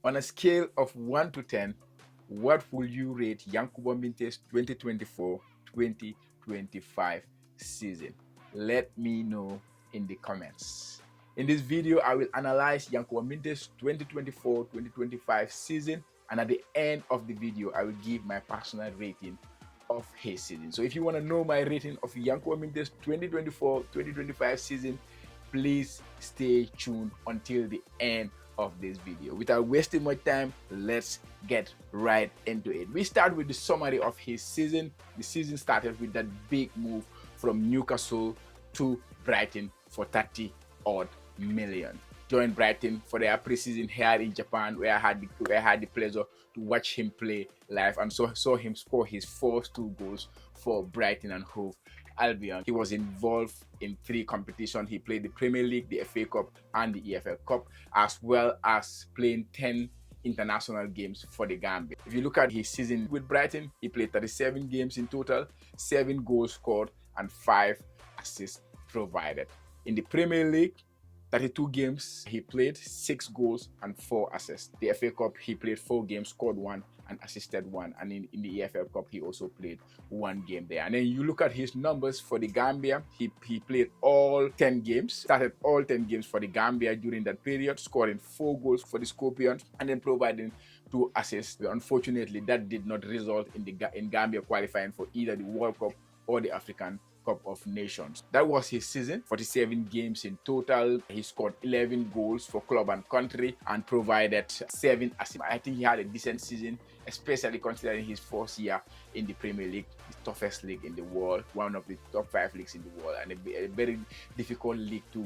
On a scale of 1 to 10, what will you rate Yankuba Minteh's 2024-2025 season? Let me know in the comments. In this video, I will analyze Yankuba Minteh's 2024-2025 season, and at the end of the video, I will give my personal rating of his season. So if you want to know my rating of Yankuba Minteh's 2024-2025 season, please stay tuned until the end of this video. Without wasting much time, let's get right into it. We start with the summary of his season. The season started with that big move from Newcastle to Brighton for 30 odd million. Joined Brighton for their preseason here in Japan, where I had the pleasure to watch him play live and saw him score his first 2 goals for Brighton and Hove Albion. He was involved in 3 competitions. He played the Premier League, the FA Cup, and the EFL Cup, as well as playing 10 international games for the Gambia. If you look at his season with Brighton, he played 37 games in total, 7 goals scored, and 5 assists provided. In the Premier League, 32 games he played, 6 goals and 4 assists. The FA Cup, he played 4 games, scored 1 and assisted 1. And in the EFL Cup, he also played 1 game there. And then you look at his numbers for the Gambia. He played all 10 games, started all 10 games for the Gambia during that period, scoring 4 goals for the Scorpions and then providing 2 assists. Unfortunately, that did not result in Gambia qualifying for either the World Cup or the African Cup of Nations. That was his season. 47 games in total. He scored 11 goals for club and country and provided 7 assists. I think he had a decent season, especially considering his first year in the Premier League, the toughest league in the world, one of the top 5 leagues in the world, and a very difficult league to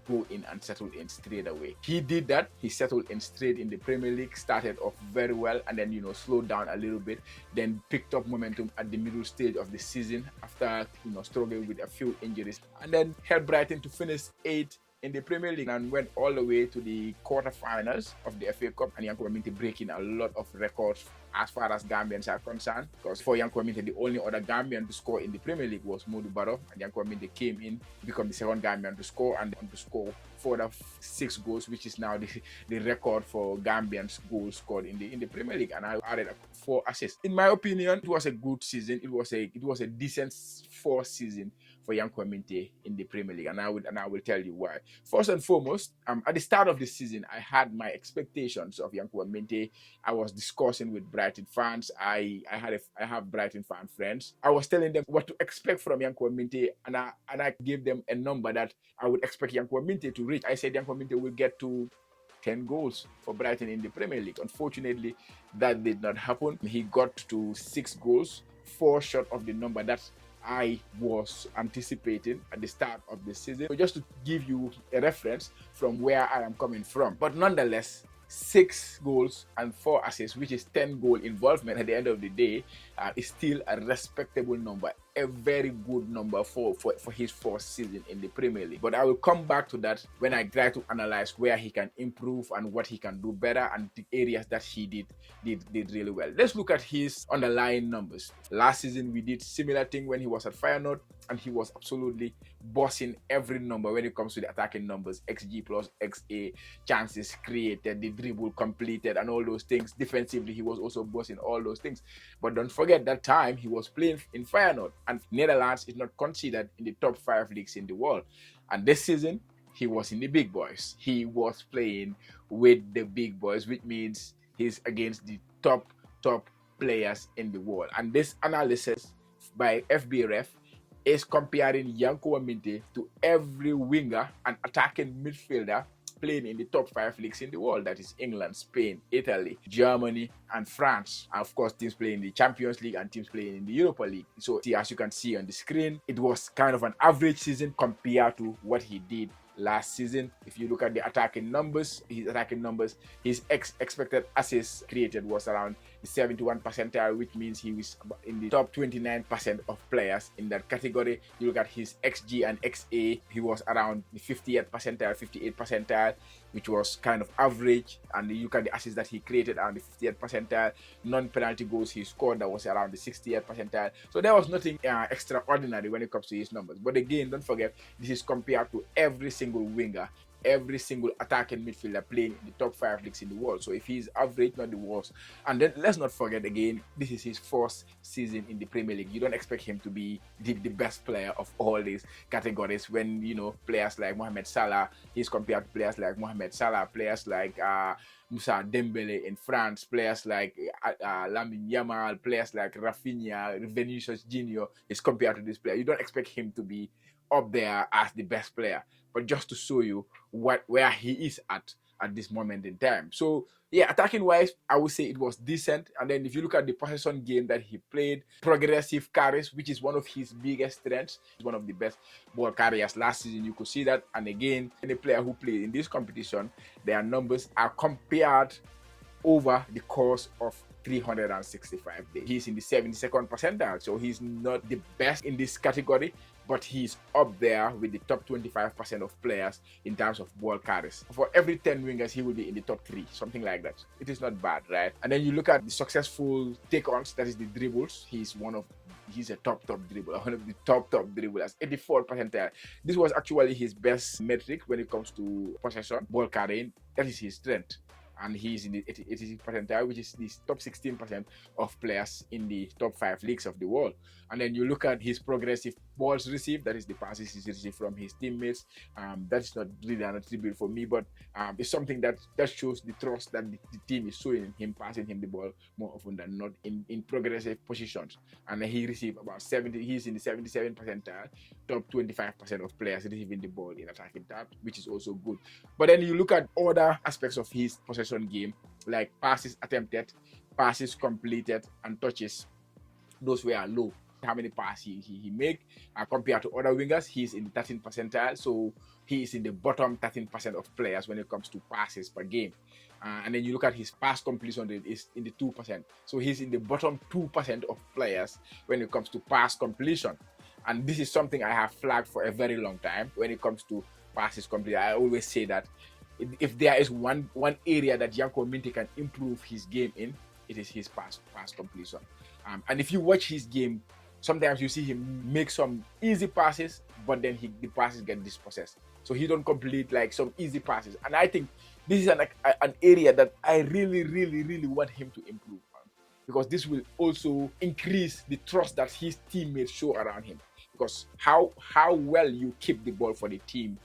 go in and settle in straight away. He did that. He settled in straight in the Premier League, started off very well, and then slowed down a little bit, then picked up momentum at the middle stage of the season after struggling with a few injuries, and then helped Brighton to finish 8th in the Premier League and went all the way to the quarterfinals of the FA Cup, and Yankuba Minteh breaking a lot of records as far as Gambians are concerned, because for Yankuba Minteh, the only other Gambian to score in the Premier League was Modou Barrow, and Yankuba Minteh came in to become the second Gambian to score and to score 6 goals, which is now the record for Gambians goals scored in the Premier League, and I added 4 assists. In my opinion, it was a good season. It was a decent 4th season for Yankuba Minteh in the Premier League, and I will tell you why. First and foremost, at the start of the season, I had my expectations of Yankuba Minteh. I was discussing with Brighton fans. I have Brighton fan friends. I was telling them what to expect from Yankuba Minteh, and I gave them a number that I would expect Yankuba Minteh to reach. I said Yankuba Minteh will get to 10 goals for Brighton in the Premier League. Unfortunately, that did not happen. He got to 6 goals, 4 short of the number that I was anticipating at the start of the season. So just to give you a reference from where I am coming from. But nonetheless, 6 goals and 4 assists, which is 10 goal involvement at the end of the day, is still a respectable number, a very good number for his first season in the Premier League. But I will come back to that when I try to analyze where he can improve and what he can do better and the areas that he did really well. Let's look at his underlying numbers. Last season we did similar thing when he was at Feyenoord, and he was absolutely bossing every number when it comes to the attacking numbers: XG plus, XA, chances created, the dribble completed, and all those things. Defensively, he was also bossing all those things. But don't forget that time he was playing in Feyenoord, and Netherlands is not considered in the top 5 leagues in the world. And this season, he was in the big boys. He was playing with the big boys, which means he's against the top players in the world. And this analysis by FBref is comparing Yankuba Minteh to every winger and attacking midfielder playing in the top 5 leagues in the world. That is England, Spain, Italy, Germany, and France. And of course, teams playing in the Champions League and teams playing in the Europa League. So as you can see on the screen, it was kind of an average season compared to what he did last season. If you look at the attacking numbers, his expected assists created was around the 71 percentile, which means he was in the top 29% of players in that category. You look at his XG and XA, he was around the 50th percentile, 58th percentile, which was kind of average. And you look at the assists that he created around the 50th percentile. Non-penalty goals he scored, that was around the 60th percentile. So there was nothing extraordinary when it comes to his numbers. But again, don't forget, this is compared to every single winger every single attacking midfielder playing in the top 5 leagues in the world. So if he's average, not the worst. And then let's not forget again, this is his first season in the Premier League. You don't expect him to be the best player of all these categories when, you know, players like Mohamed Salah, he's compared to players like Mohamed Salah, players like Moussa Dembele in France, players like Lamine Yamal, players like Rafinha, Vinicius Junior is compared to this player. You don't expect him to be up there as the best player, but just to show you where he is at this moment in time. So yeah, attacking wise, I would say it was decent. And then if you look at the possession game that he played, progressive carries, which is one of his biggest strengths, he's one of the best ball carriers last season. You could see that. And again, any player who played in this competition, their numbers are compared over the course of 365 days. He's in the 72nd percentile, so he's not the best in this category, but he's up there with the top 25% of players in terms of ball carries. For every 10 wingers, he will be in the top 3, something like that. It is not bad, right? And then you look at the successful take-ons, that is the dribbles. He's a top dribbler, one of the top dribblers, 84th percentile. This was actually his best metric when it comes to possession, ball carrying. That is his strength. And he's in the 86th percentile, which is the top 16% of players in the top 5 leagues of the world. And then you look at his progressive balls received, that is the passes he's received from his teammates. That's not really an attribute for me, but it's something that shows the trust that the team is showing in him, passing him the ball more often than not in progressive positions. And then he received about 70, he's in the 77th percentile, top 25% of players receiving the ball in attacking that, which is also good. But then you look at other aspects of his possession game, like passes attempted, passes completed, and touches. Those were low. How many passes he make compared to other wingers, he's in the 13th percentile, so he is in the bottom 13% of players when it comes to passes per game. And then you look at his pass completion rate is in the 2%, so he's in the bottom 2% of players when it comes to pass completion. And this is something I have flagged for a very long time when it comes to passes completed. I always say that if there is one area that Yankuba Minteh can improve his game in, it is his pass completion. And if you watch his game, sometimes you see him make some easy passes, but then the passes get dispossessed. So he don't complete like some easy passes. And I think this is an area that I really want him to improve on, because this will also increase the trust that his teammates show around him. Because how well you keep the ball for the team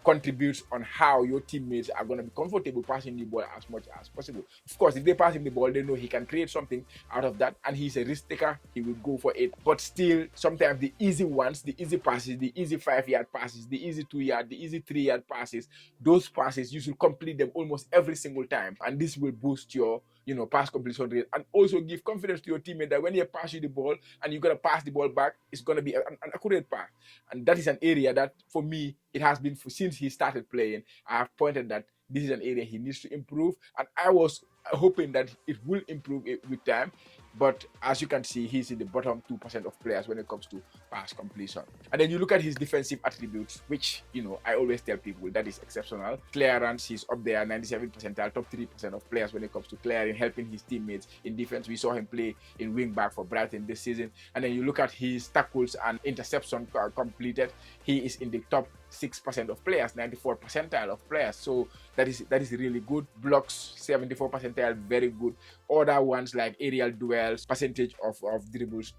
contributes on how your teammates are going to be comfortable passing the ball as much as possible. Of course, if they pass him the ball, they know he can create something out of that, and he's a risk taker, he will go for it. But still, sometimes the easy ones, the easy passes, the easy 5-yard passes, the easy 2-yard, the easy 3-yard passes, those passes, you should complete them almost every single time, and this will boost your pass completion rate, and also give confidence to your teammate that when he pass you the ball and you're going to pass the ball back, it's going to be an accurate pass. And that is an area that, for me, it has been since he started playing, I have pointed that this is an area he needs to improve, and I was hoping that it will improve with time. But as you can see, he's in the bottom 2% of players when it comes to pass completion. And then you look at his defensive attributes, which, I always tell people that is exceptional. Clearance, he's up there, 97th percentile, top 3% of players when it comes to clearing, helping his teammates in defense. We saw him play in wing back for Brighton this season. And then you look at his tackles and interception completed, he is in the top 6% of players, 94th percentile of players. So that is really good. Blocks, 74th percentile, very good. Other ones like aerial duels, percentage of dribbles,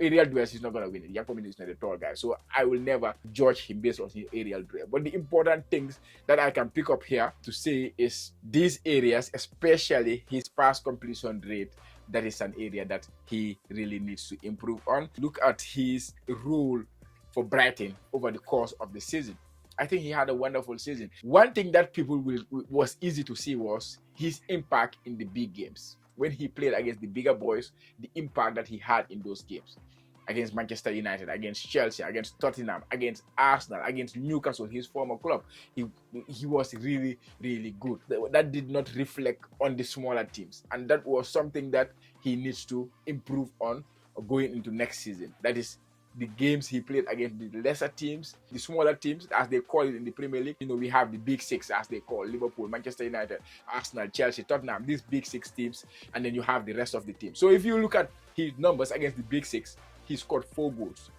aerial duels, he's not going to win it. Yankuba is not a tall guy, so I will never judge him based on his aerial duel. But the important things that I can pick up here to say is these areas, especially his pass completion rate, that is an area that he really needs to improve on. Look at his role for Brighton over the course of the season. I think he had a wonderful season. One thing that was easy to see was his impact in the big games. When he played against the bigger boys, the impact that he had in those games. Against Manchester United, against Chelsea, against Tottenham, against Arsenal, against Newcastle, his former club. He was really good. That did not reflect on the smaller teams. And that was something that he needs to improve on going into next season. That is, the games he played against the lesser teams, the smaller teams, as they call it in the Premier League. We have the big six, as they call Liverpool, Manchester United, Arsenal, Chelsea, Tottenham, these big six teams, and then you have the rest of the teams. So if you look at his numbers against the big six, he scored 4 goals.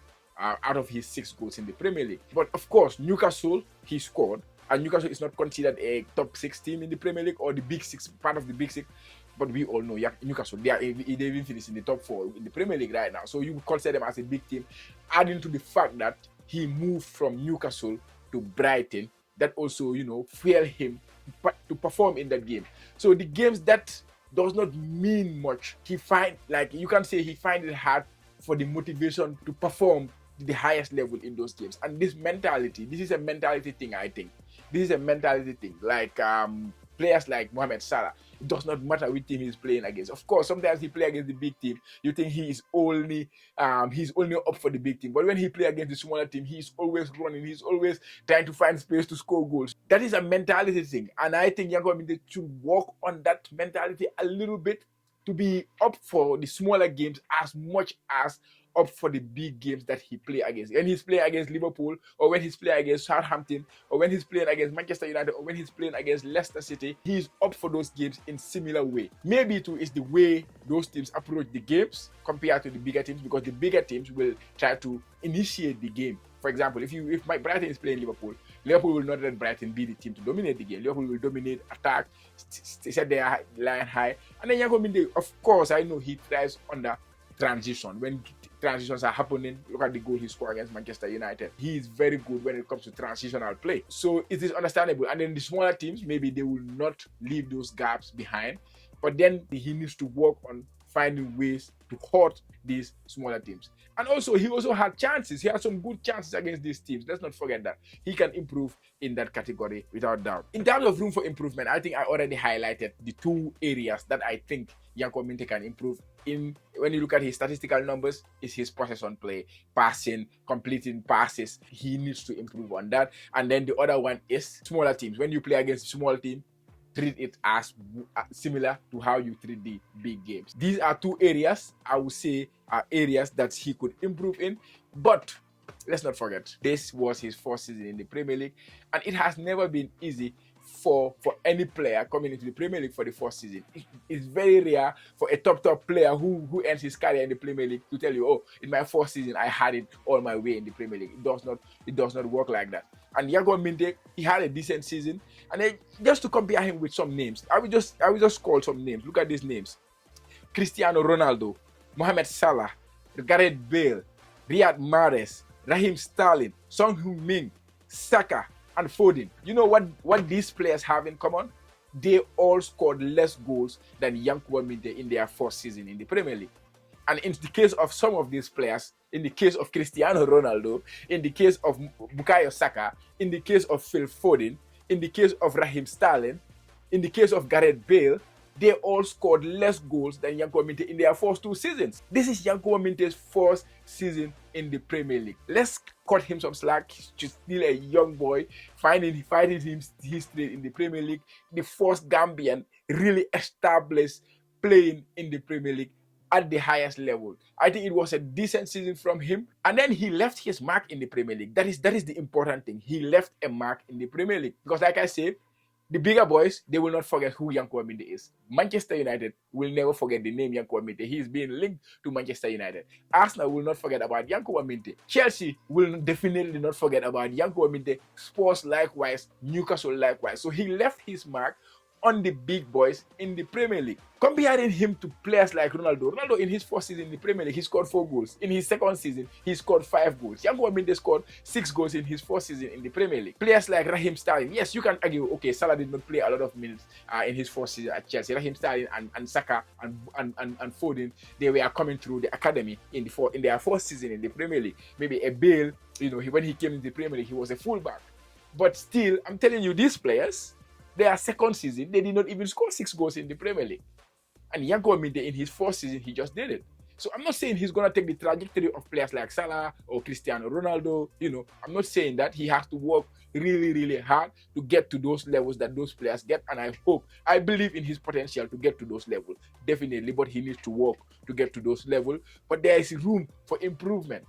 out of his 6 goals in the Premier League. But of course, Newcastle, he scored. And Newcastle is not considered a top 6 team in the Premier League or the big 6, part of the big 6. But we all know Newcastle, they even finished in the top 4 in the Premier League right now. So you would consider them as a big team. Adding to the fact that he moved from Newcastle to Brighton, that also, fueled him to perform in that game. So the games that does not mean much, you can say he find it hard for the motivation to perform the highest level in those games. And this is a mentality thing, I think. This is a mentality thing. Like players like Mohamed Salah, it does not matter which team he's playing against. Of course, sometimes he play against the big team. You think he's only up for the big team. But when he play against the smaller team, he's always running. He's always trying to find space to score goals. That is a mentality thing. And I think Yankuba Minteh should work on that mentality a little bit to be up for the smaller games as much as up for the big games that he play against. When he's playing against Liverpool, or when he's playing against Southampton, or when he's playing against Manchester United, or when he's playing against Leicester City, he's up for those games in similar way. Maybe too is the way those teams approach the games compared to the bigger teams, because the bigger teams will try to initiate the game. For example, if Brighton is playing Liverpool will not let Brighton be the team to dominate the game. Liverpool will dominate, attack, set their line high. And then Yankuba Minteh, of course, I know he thrives under transition. When transitions are happening, look at the goal he scored against Manchester United. He is very good when it comes to transitional play. So it is understandable. And then the smaller teams, maybe they will not leave those gaps behind. But then he needs to work on finding ways to hurt these smaller teams. And also, he also had chances. He had some good chances against these teams. Let's not forget that. He can improve in that category without doubt. In terms of room for improvement, I think I already highlighted the 2 areas that I think Yankuba Minteh can improve in. When you look at his statistical numbers, is his possession play, passing, completing passes. He needs to improve on that. And then the other one is smaller teams. When you play against a small team, treat it as similar to how you treat the big games. These are 2 areas I would say are areas that he could improve in. But let's not forget, this was his first season in the Premier League, and it has never been easy for any player coming into the Premier League for the first season. It's very rare for a top player who ends his career in the Premier League to tell you, oh, in my first season I had it all my way in the Premier League. It does not work like that. And Yankuba Minteh, he had a decent season. And then just to compare him with some names, I will just call some names. Look at these names: Cristiano Ronaldo, Mohamed Salah, Gareth Bale, Riyad Mahrez, Raheem Sterling, Son Heung-min, Saka, and Foden. You know what these players have in common? They all scored less goals than Yankuba Minteh in their first season in the Premier League. And in the case of some of these players, in the case of Cristiano Ronaldo, in the case of Bukayo Saka, in the case of Phil Foden, in the case of Raheem Sterling, in the case of Gareth Bale, they all scored less goals than Yankuba Minteh in their first 2 seasons. This is Yankuba Minteh's first season in the Premier League. Let's cut him some slack. He's just still a young boy, fighting his trade in the Premier League. The first Gambian really established playing in the Premier League at the highest level. I think it was a decent season from him. And then he left his mark in the Premier League. That is the important thing. He left a mark in the Premier League. Because like I said, the bigger boys, they will not forget who Yankuba Minteh is. Manchester United will never forget the name Yankuba Minteh. He is being linked to Manchester United. Arsenal will not forget about Yankuba Minteh. Chelsea will definitely not forget about Yankuba Minteh. Spurs likewise. Newcastle likewise. So he left his mark on the big boys in the Premier League. Comparing him to players like Ronaldo. Ronaldo in his first season in the Premier League, he scored 4 goals. In his second season, he scored 5 goals. Yankuba Minteh scored 6 goals in his first season in the Premier League. Players like Raheem Sterling. Yes, you can argue, okay, Salah did not play a lot of minutes in his first season at Chelsea. Raheem Sterling and Saka and Foden, they were coming through the academy in their first season in the Premier League. Maybe a Bale, when he came in the Premier League, he was a fullback. But still, I'm telling you, these players, their second season, they did not even score 6 goals in the Premier League. And Yankuba Minteh, in his first season, he just did it. So I'm not saying he's going to take the trajectory of players like Salah or Cristiano Ronaldo. I'm not saying that. He has to work really, really hard to get to those levels that those players get. And I believe in his potential to get to those levels. Definitely, but he needs to work to get to those levels. But there is room for improvement.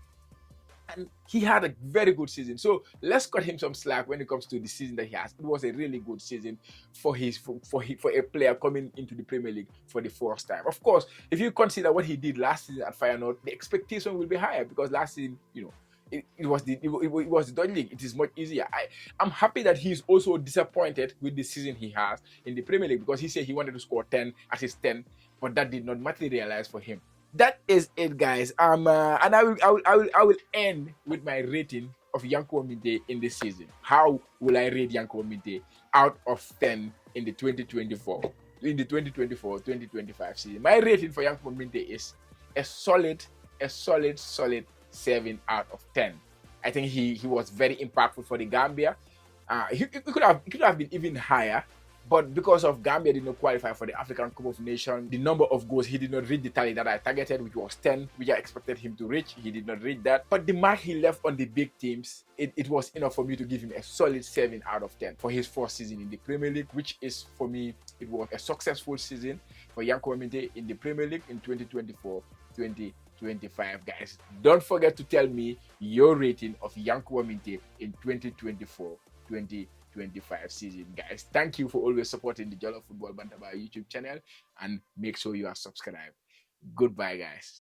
And he had a very good season. So let's cut him some slack when it comes to the season that he has. It was a really good season for a player coming into the Premier League for the first time. Of course, if you consider what he did last season at Feyenoord, the expectation will be higher because last season, it was the Dutch league. It is much easier. I'm happy that he's also disappointed with the season he has in the Premier League, because he said he wanted to score 10, assist 10, but that did not materialize for him. That is it, guys. And I will end with my rating of Yankuba Minteh in this season. How will I rate Yankuba Minteh out of 10 in the 2024-2025 season? My rating for Yankuba Minteh is a solid 7 out of 10. I think he was very impactful for the Gambia. It could have been even higher, but because of Gambia did not qualify for the African Cup of Nations, the number of goals, he did not reach the tally that I targeted, which was 10, which I expected him to reach. He did not reach that. But the mark he left on the big teams, it was enough for me to give him a solid 7 out of 10 for his first season in the Premier League, which is, for me, it was a successful season for Yankuba Minteh in the Premier League in 2024-2025, guys. Don't forget to tell me your rating of Yankuba Minteh in 2024-2025 season, guys. Thank you for always supporting the Jollof Football Bantaba YouTube channel, and make sure you are subscribed. Goodbye, guys.